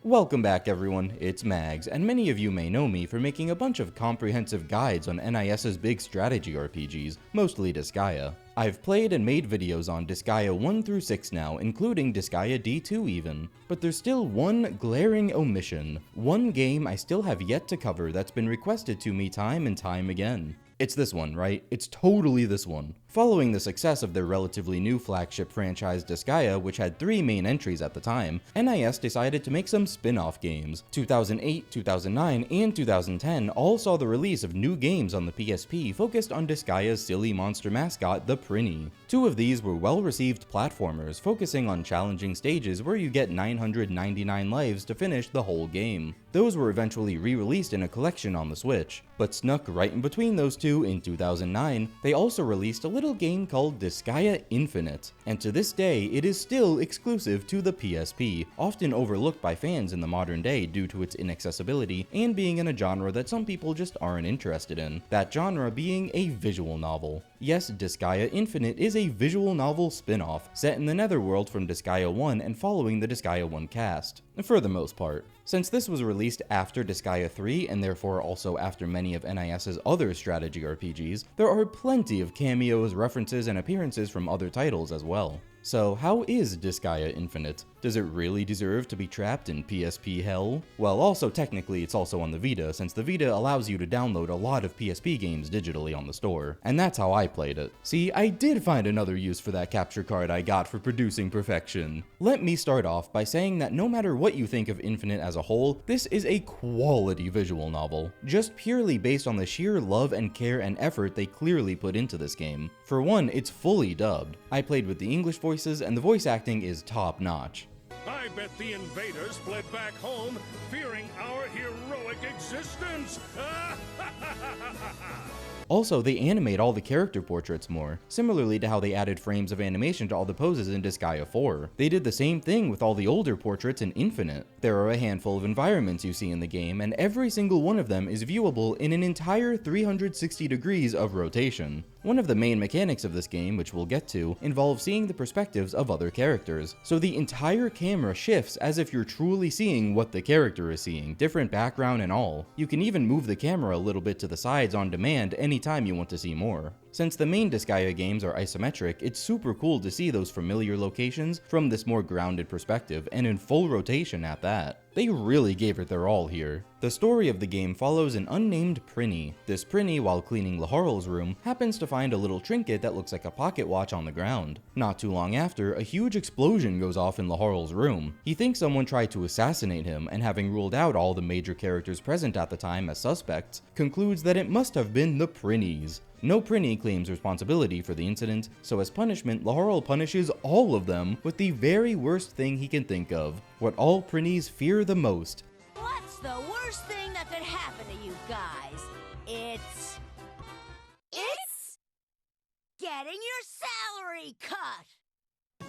Welcome back everyone, it's Mags, and many of you may know me for making a bunch of comprehensive guides on NIS's big strategy RPGs, mostly Disgaea. I've played and made videos on Disgaea 1 through 6 now, including Disgaea D2 even. But there's still one glaring omission, one game I still have yet to cover that's been requested to me time and time again. It's this one, right? It's totally this one. Following the success of their relatively new flagship franchise Disgaea, which had 3 main entries at the time, NIS decided to make some spin-off games. 2008, 2009, and 2010 all saw the release of new games on the PSP focused on Disgaea's silly monster mascot, the Prinny. 2 of these were well-received platformers, focusing on challenging stages where you get 999 lives to finish the whole game. Those were eventually re-released in a collection on the Switch, but snuck right in between those two in 2009, they also released a little game called Disgaea Infinite, and to this day it is still exclusive to the PSP, often overlooked by fans in the modern day due to its inaccessibility and being in a genre that some people just aren't interested in, that genre being a visual novel. Yes, Disgaea Infinite is a visual novel spin-off, set in the netherworld from Disgaea 1 and following the Disgaea 1 cast, for the most part. Since this was released after Disgaea 3, and therefore also after many of NIS's other strategy RPGs, there are plenty of cameos, references, and appearances from other titles as well. So how is Disgaea Infinite? Does it really deserve to be trapped in PSP hell? Well, also technically it's also on the Vita, since the Vita allows you to download a lot of PSP games digitally on the store, and that's how I played it. See, I did find another use for that capture card I got for producing perfection. Let me start off by saying that no matter what you think of Infinite as a whole, this is a quality visual novel, just purely based on the sheer love and care and effort they clearly put into this game. For one, it's fully dubbed. I played with the English voices, and the voice acting is top-notch. I bet the invaders fled back home, fearing our heroic existence! Also, they animate all the character portraits more, similarly to how they added frames of animation to all the poses in Disgaea 4. They did the same thing with all the older portraits in Infinite. There are a handful of environments you see in the game, and every single one of them is viewable in an entire 360 degrees of rotation. One of the main mechanics of this game, which we'll get to, involves seeing the perspectives of other characters, so the entire camera shifts as if you're truly seeing what the character is seeing, different background and all. You can even move the camera a little bit to the sides on demand anytime you want to see more. Since the main Disgaea games are isometric, it's super cool to see those familiar locations from this more grounded perspective, and in full rotation at that. They really gave it their all here. The story of the game follows an unnamed Prinny. This Prinny, while cleaning Laharl's room, happens to find a little trinket that looks like a pocket watch on the ground. Not too long after, a huge explosion goes off in Laharl's room. He thinks someone tried to assassinate him, and having ruled out all the major characters present at the time as suspects, concludes that it must have been the Prinnies. No Prinny claims responsibility for the incident, so as punishment, Laharl punishes all of them with the very worst thing he can think of, what all Prinnies fear the most. What's the worst thing that could happen to you guys? It's getting your salary cut!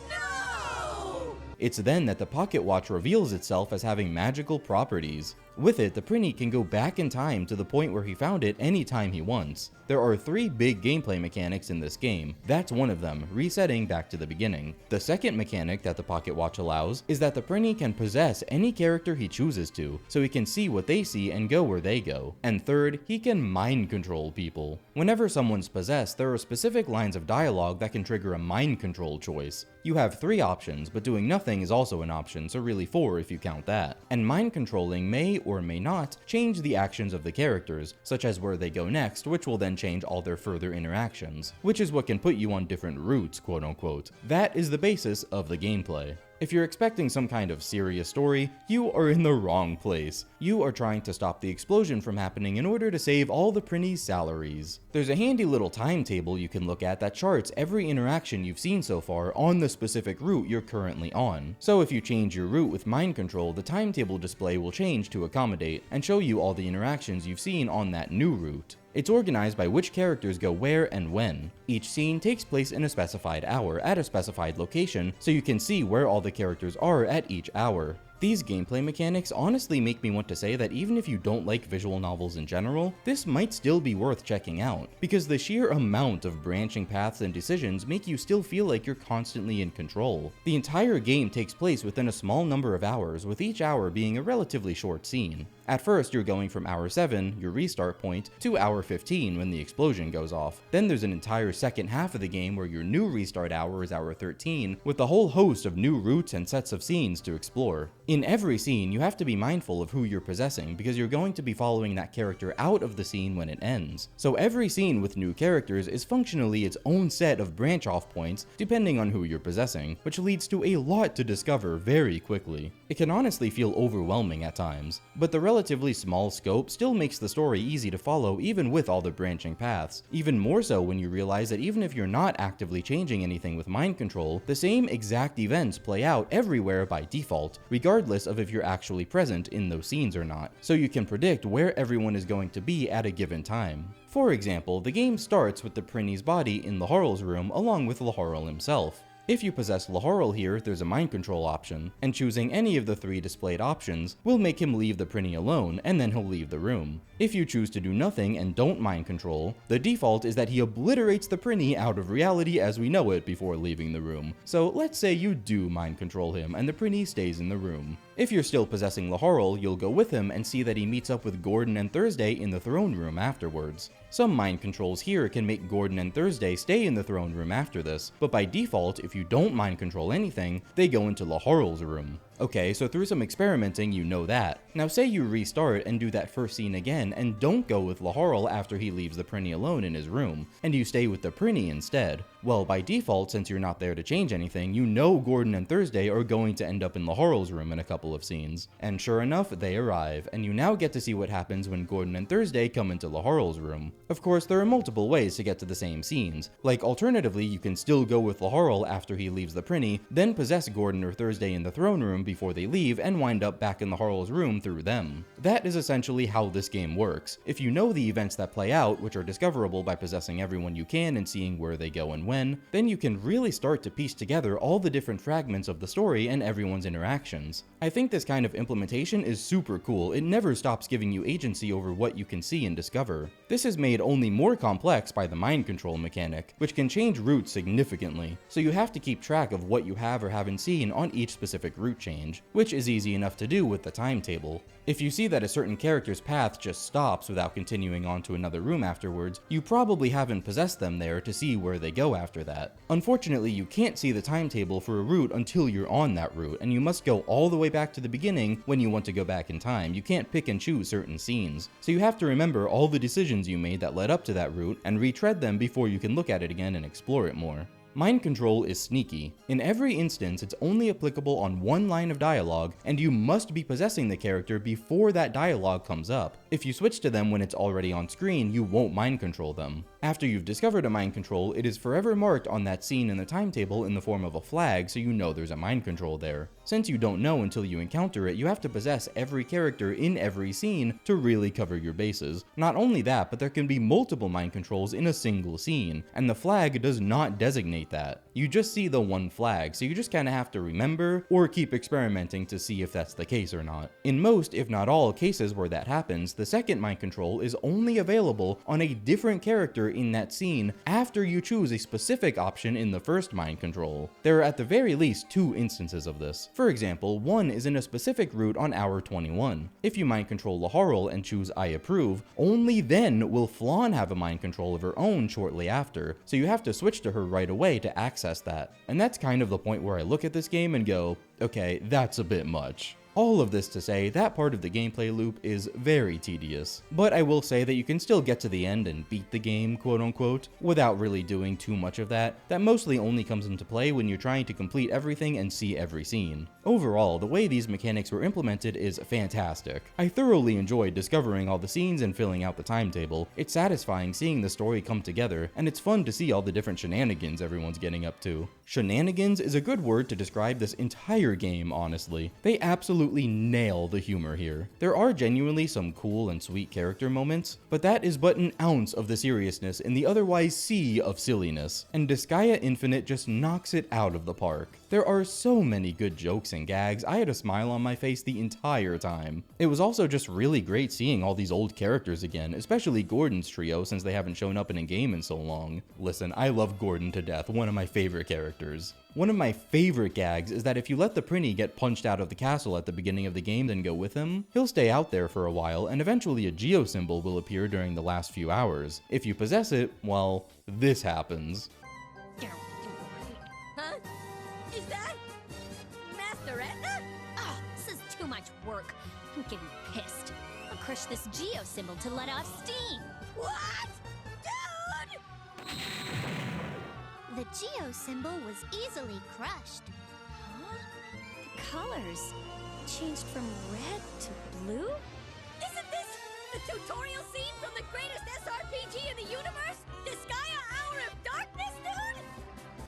No! It's then that the pocket watch reveals itself as having magical properties. With it, the Prinny can go back in time to the point where he found it anytime he wants. There are 3 big gameplay mechanics in this game. That's one of them, resetting back to the beginning. The second mechanic that the pocket watch allows is that the Prinny can possess any character he chooses to, so he can see what they see and go where they go. And third, he can mind control people. Whenever someone's possessed, there are specific lines of dialogue that can trigger a mind control choice. You have 3 options, but doing nothing is also an option, so really 4 if you count that. And mind controlling may or may not change the actions of the characters, such as where they go next, which will then change all their further interactions, which is what can put you on different routes, quote unquote. That is the basis of the gameplay. If you're expecting some kind of serious story, you are in the wrong place. You are trying to stop the explosion from happening in order to save all the Prinny's salaries. There's a handy little timetable you can look at that charts every interaction you've seen so far on the specific route you're currently on. So if you change your route with mind control, the timetable display will change to accommodate and show you all the interactions you've seen on that new route. It's organized by which characters go where and when. Each scene takes place in a specified hour at a specified location, so you can see where all the characters are at each hour. These gameplay mechanics honestly make me want to say that even if you don't like visual novels in general, this might still be worth checking out, because the sheer amount of branching paths and decisions make you still feel like you're constantly in control. The entire game takes place within a small number of hours, with each hour being a relatively short scene. At first, you're going from hour 7, your restart point, to hour 15 when the explosion goes off. Then there's an entire second half of the game where your new restart hour is hour 13, with a whole host of new routes and sets of scenes to explore. In every scene, you have to be mindful of who you're possessing, because you're going to be following that character out of the scene when it ends. So every scene with new characters is functionally its own set of branch-off points, depending on who you're possessing, which leads to a lot to discover very quickly. It can honestly feel overwhelming at times, but the relatively small scope still makes the story easy to follow even with all the branching paths. Even more so when you realize that even if you're not actively changing anything with mind control, the same exact events play out everywhere by default, regardless of if you're actually present in those scenes or not, so you can predict where everyone is going to be at a given time. For example, the game starts with the Prinny's body in Laharl's room along with Laharl himself. If you possess Laharl here, there's a mind control option, and choosing any of the 3 displayed options will make him leave the Prinny alone, and then he'll leave the room. If you choose to do nothing and don't mind control, the default is that he obliterates the Prinny out of reality as we know it before leaving the room. So let's say you do mind control him and the Prinny stays in the room. If you're still possessing Laharl, you'll go with him and see that he meets up with Gordon and Thursday in the throne room afterwards. Some mind controls here can make Gordon and Thursday stay in the throne room after this, but by default, if you don't mind control anything, they go into Laharl's room. Okay, so through some experimenting, you know that. Now say you restart and do that first scene again and don't go with Laharl after he leaves the Prinny alone in his room, and you stay with the Prinny instead. Well, by default, since you're not there to change anything, you know Gordon and Thursday are going to end up in Laharl's room in a couple of scenes. And sure enough, they arrive, and you now get to see what happens when Gordon and Thursday come into Laharl's room. Of course, there are multiple ways to get to the same scenes. Like, alternatively, you can still go with Laharl after he leaves the Prinny, then possess Gordon or Thursday in the throne room before they leave and wind up back in Laharl's room through them. That is essentially how this game works. If you know the events that play out, which are discoverable by possessing everyone you can and seeing where they go and when, then you can really start to piece together all the different fragments of the story and everyone's interactions. I think this kind of implementation is super cool. It never stops giving you agency over what you can see and discover. This is made only more complex by the mind control mechanic, which can change routes significantly, so you have to keep track of what you have or haven't seen on each specific route change, which is easy enough to do with the timetable. If you see that a certain character's path just stops without continuing on to another room afterwards, you probably haven't possessed them there to see where they go after that. Unfortunately, you can't see the timetable for a route until you're on that route, and you must go all the way back to the beginning when you want to go back in time. You can't pick and choose certain scenes, so you have to remember all the decisions you made that led up to that route and retread them before you can look at it again and explore it more. Mind control is sneaky. In every instance, it's only applicable on one line of dialogue, and you must be possessing the character before that dialogue comes up. If you switch to them when it's already on screen, you won't mind control them. After you've discovered a mind control, it is forever marked on that scene in the timetable in the form of a flag, so you know there's a mind control there. Since you don't know until you encounter it, you have to possess every character in every scene to really cover your bases. Not only that, but there can be multiple mind controls in a single scene, and the flag does not designate that. You just see the one flag, so you just kinda have to remember or keep experimenting to see if that's the case or not. In most, if not all, cases where that happens, the second mind control is only available on a different character in that scene after you choose a specific option in the first mind control. There are at the very least 2 instances of this. For example, one is in a specific route on hour 21. If you mind control Laharl and choose I approve, only then will Flan have a mind control of her own shortly after, so you have to switch to her right away to access that. And that's kind of the point where I look at this game and go, okay, that's a bit much. All of this to say, that part of the gameplay loop is very tedious, but I will say that you can still get to the end and beat the game, quote unquote, without really doing too much of that. That mostly only comes into play when you're trying to complete everything and see every scene. Overall, the way these mechanics were implemented is fantastic. I thoroughly enjoyed discovering all the scenes and filling out the timetable. It's satisfying seeing the story come together, and it's fun to see all the different shenanigans everyone's getting up to. Shenanigans is a good word to describe this entire game, honestly. They absolutely absolutely nail the humor here. There are genuinely some cool and sweet character moments, but that is but an ounce of the seriousness in the otherwise sea of silliness, and Disgaea Infinite just knocks it out of the park. There are so many good jokes and gags, I had a smile on my face the entire time. It was also just really great seeing all these old characters again, especially Gordon's trio since they haven't shown up in a game in so long. Listen, I love Gordon to death, one of my favorite characters. One of my favorite gags is that if you let the Prinny get punched out of the castle at the beginning of the game then go with him, he'll stay out there for a while and eventually a geo symbol will appear during the last few hours. If you possess it, well, this happens. Huh? Is that Master Etna? Oh, this is too much work. I'm getting pissed. I'll crush this geo symbol to let off steam. What? Dude! The geo symbol was easily crushed. Huh? The colors changed from red to blue? Isn't this the tutorial scene from the greatest SRPG in the universe? Disgaea Hour of Darkness, dude?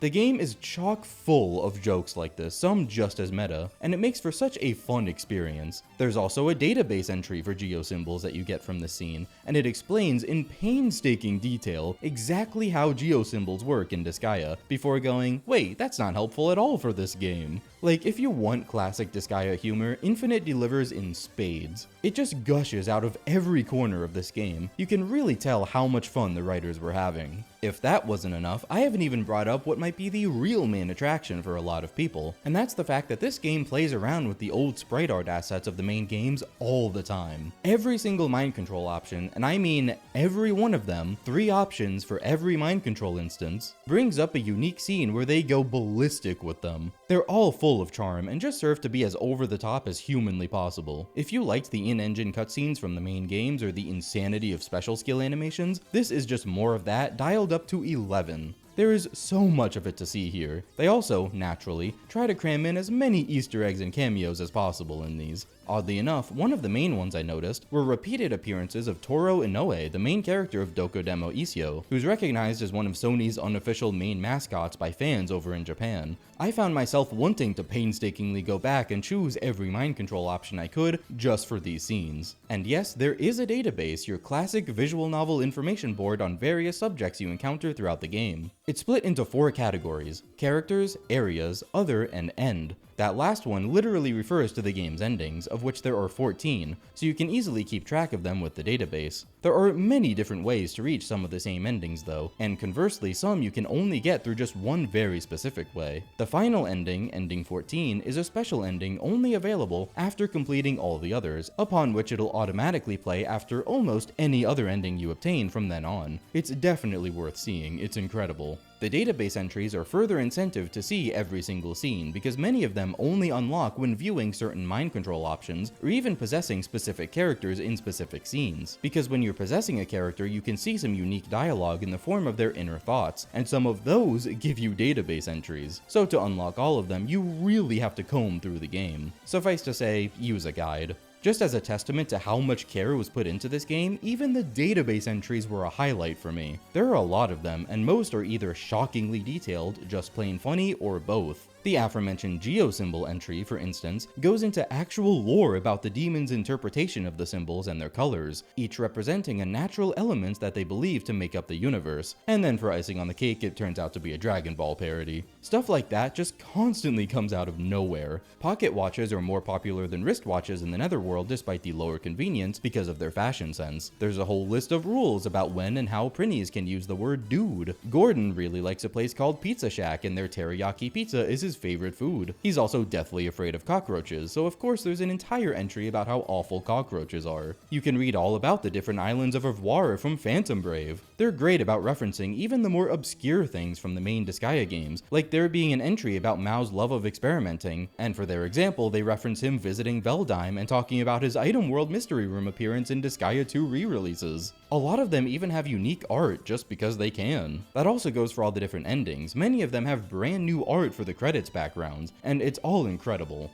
The game is chock full of jokes like this, some just as meta, and it makes for such a fun experience. There's also a database entry for geosymbols that you get from the scene, and it explains in painstaking detail exactly how geosymbols work in Disgaea, before going, wait, that's not helpful at all for this game. Like, if you want classic Disgaea humor, Infinite delivers in spades. It just gushes out of every corner of this game. You can really tell how much fun the writers were having. If that wasn't enough, I haven't even brought up what might be the real main attraction for a lot of people, and that's the fact that this game plays around with the old sprite art assets of the main games all the time. Every single mind control option, and I mean every one of them, 3 options for every mind control instance, brings up a unique scene where they go ballistic with them. They're all full of charm and just serve to be as over the top as humanly possible. If you liked the in-engine cutscenes from the main games or the insanity of special skill animations, this is just more of that dialed up to 11. There is so much of it to see here. They also, naturally, try to cram in as many Easter eggs and cameos as possible in these. Oddly enough, one of the main ones I noticed were repeated appearances of Toro Inoue, the main character of Dokodemo Isio, who's recognized as one of Sony's unofficial main mascots by fans over in Japan. I found myself wanting to painstakingly go back and choose every mind control option I could just for these scenes. And yes, there is a database, your classic visual novel information board on various subjects you encounter throughout the game. It's split into 4 categories: characters, areas, other, and end. That last one literally refers to the game's endings, of which there are 14, so you can easily keep track of them with the database. There are many different ways to reach some of the same endings though, and conversely some you can only get through just one very specific way. The final ending, ending 14, is a special ending only available after completing all the others, upon which it'll automatically play after almost any other ending you obtain from then on. It's definitely worth seeing, it's incredible. The database entries are further incentive to see every single scene, because many of them only unlock when viewing certain mind control options, or even possessing specific characters in specific scenes. Because when you're possessing a character, you can see some unique dialogue in the form of their inner thoughts, and some of those give you database entries. So to unlock all of them, you really have to comb through the game. Suffice to say, use a guide. Just as a testament to how much care was put into this game, even the database entries were a highlight for me. There are a lot of them, and most are either shockingly detailed, just plain funny, or both. The aforementioned geosymbol entry, for instance, goes into actual lore about the demon's interpretation of the symbols and their colors, each representing a natural element that they believe to make up the universe. And then for icing on the cake, it turns out to be a Dragon Ball parody. Stuff like that just constantly comes out of nowhere. Pocket watches are more popular than wristwatches in the netherworld despite the lower convenience because of their fashion sense. There's a whole list of rules about when and how Prinnies can use the word dude. Gordon really likes a place called Pizza Shack, and their teriyaki pizza is his favorite food. He's also deathly afraid of cockroaches, so of course there's an entire entry about how awful cockroaches are. You can read all about the different islands of Revoir from Phantom Brave. They're great about referencing even the more obscure things from the main Disgaea games, like there being an entry about Mao's love of experimenting, and for their example they reference him visiting Veldheim and talking about his Item World Mystery Room appearance in Disgaea 2 re-releases. A lot of them even have unique art just because they can. That also goes for all the different endings. Many of them have brand new art for the credits backgrounds, and it's all incredible.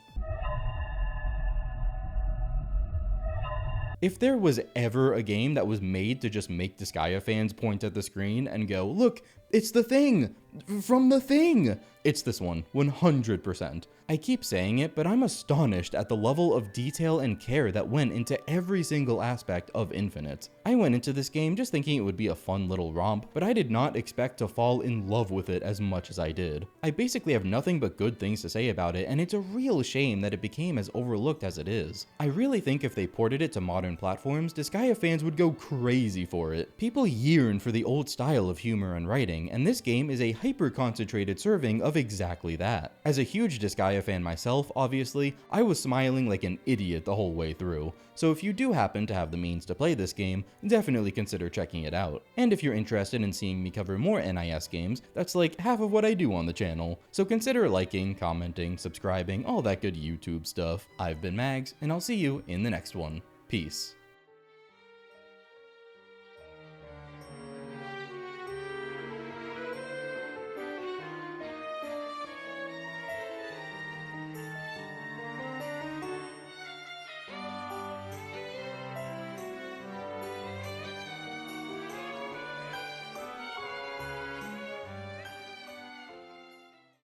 If there was ever a game that was made to just make Disgaea fans point at the screen and go, look, It's the thing! From the thing! It's this one, 100%. I keep saying it, but I'm astonished at the level of detail and care that went into every single aspect of Infinite. I went into this game just thinking it would be a fun little romp, but I did not expect to fall in love with it as much as I did. I basically have nothing but good things to say about it, and it's a real shame that it became as overlooked as it is. I really think if they ported it to modern platforms, Disgaea fans would go crazy for it. People yearn for the old style of humor and writing, and this game is a hyper-concentrated serving of exactly that. As a huge Disgaea fan myself, obviously, I was smiling like an idiot the whole way through, so if you do happen to have the means to play this game, definitely consider checking it out. And if you're interested in seeing me cover more NIS games, that's like half of what I do on the channel, so consider liking, commenting, subscribing, all that good YouTube stuff. I've been Mags, and I'll see you in the next one. Peace.